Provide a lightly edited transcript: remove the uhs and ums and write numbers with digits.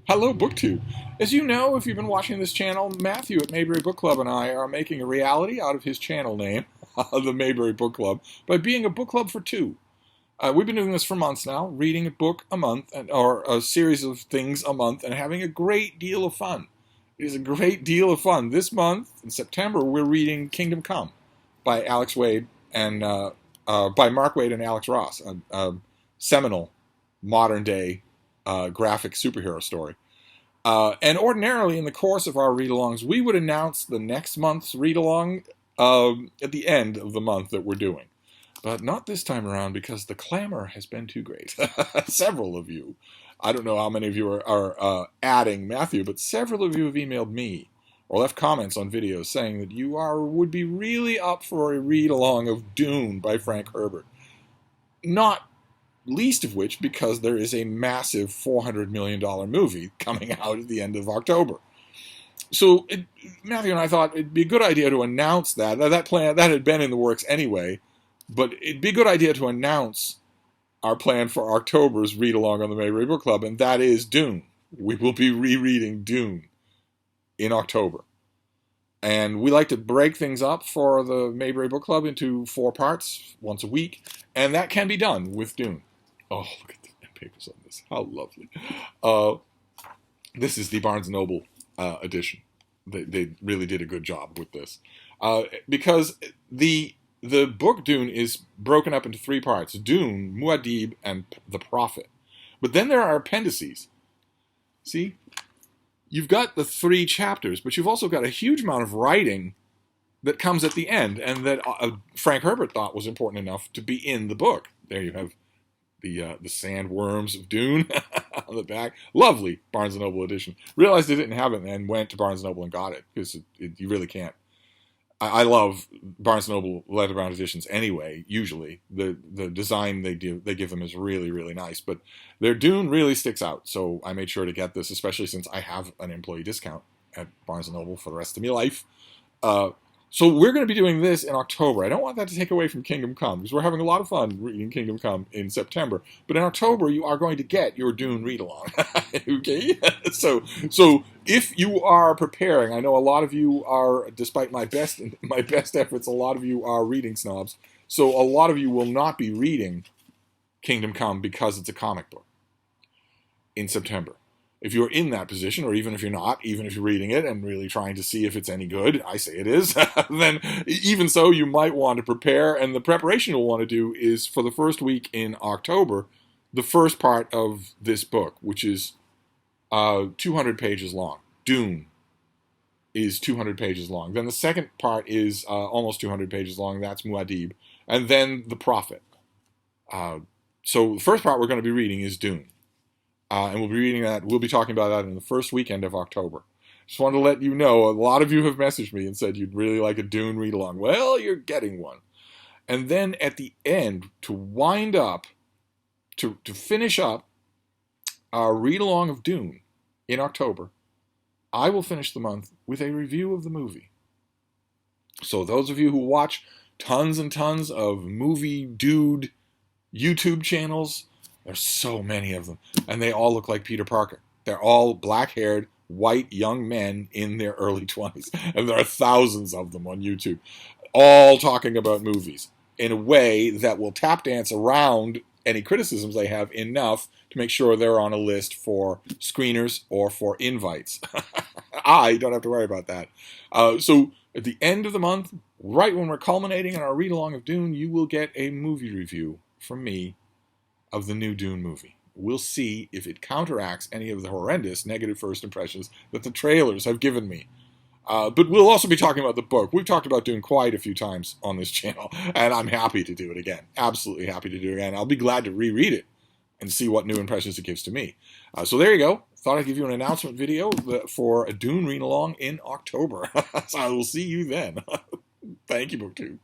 Hello, BookTube. As you know, if you've been watching this channel, Matthew at Mayberry Book Club and I are making a reality out of his channel name, the Mayberry Book Club, by being a book club for two. We've been doing this for months now, reading a book a month, or a series of things a month, and having a great deal of fun. It is a great deal of fun. This month, in September, we're reading Kingdom Come by Alex Wade and by Mark Wade and Alex Ross, a seminal modern-day graphic superhero story. And ordinarily, in the course of our read-alongs, we would announce the next month's read-along at the end of the month that we're doing. But not this time around, because the clamor has been too great. Several of you, I don't know how many of you are adding Matthew, but several of you have emailed me or left comments on videos saying that you would be really up for a read-along of Dune by Frank Herbert. Not least of which because there is a massive $400 million movie coming out at the end of October. So Matthew and I thought it'd be a good idea to announce that. That plan that had been in the works anyway, but it'd be a good idea to announce our plan for October's read-along on the Mayberry Book Club, and that is Dune. We will be rereading Dune in October. And we like to break things up for the Mayberry Book Club into 4 parts, once a week, and that can be done with Dune. Oh, look at the papers on this. How lovely. This is the Barnes & Noble edition. They really did a good job with this. Because the book Dune is broken up into 3 parts. Dune, Muad'Dib, and the Prophet. But then there are appendices. See? You've got the 3 chapters, but you've also got a huge amount of writing that comes at the end, and that Frank Herbert thought was important enough to be in the book. There you have the sandworms of Dune on the back. Lovely Barnes & Noble edition. Realized they didn't have it and went to Barnes & Noble and got it, because you really can't. I love Barnes & Noble leather-bound editions anyway, usually. The design they give them is really, really nice. But their Dune really sticks out, so I made sure to get this, especially since I have an employee discount at Barnes & Noble for the rest of my life. So we're going to be doing this in October. I don't want that to take away from Kingdom Come, because we're having a lot of fun reading Kingdom Come in September. But in October, you are going to get your Dune read-along. Okay? So if you are preparing, I know a lot of you are, despite my best efforts, a lot of you are reading snobs. So a lot of you will not be reading Kingdom Come because it's a comic book in September. If you're in that position, or even if you're not, even if you're reading it and really trying to see if it's any good, I say it is, then even so, you might want to prepare. And the preparation you'll want to do is, for the first week in October, the first part of this book, which is 200 pages long. Dune is 200 pages long. Then the second part is almost 200 pages long. That's Muad'Dib. And then the Prophet. So the first part we're going to be reading is Dune. And we'll be reading that. We'll be talking about that in the first weekend of October. Just wanted to let you know, a lot of you have messaged me and said you'd really like a Dune read-along. Well, you're getting one. And then at the end, to wind up, to finish up our read-along of Dune in October, I will finish the month with a review of the movie. So those of you who watch tons and tons of movie dude YouTube channels, there's so many of them, and they all look like Peter Parker. They're all black-haired, white young men in their early 20s, and there are thousands of them on YouTube, all talking about movies in a way that will tap dance around any criticisms they have enough to make sure they're on a list for screeners or for invites. I don't have to worry about that. So at the end of the month, right when we're culminating in our read-along of Dune, you will get a movie review from me of the new Dune movie. We'll see if it counteracts any of the horrendous negative first impressions that the trailers have given me. But we'll also be talking about the book. We've talked about Dune quite a few times on this channel, and I'm happy to do it again. Absolutely happy to do it again. I'll be glad to reread it and see what new impressions it gives to me. So there you go. Thought I'd give you an announcement video for a Dune read-along in October. So I will see you then. Thank you, BookTube.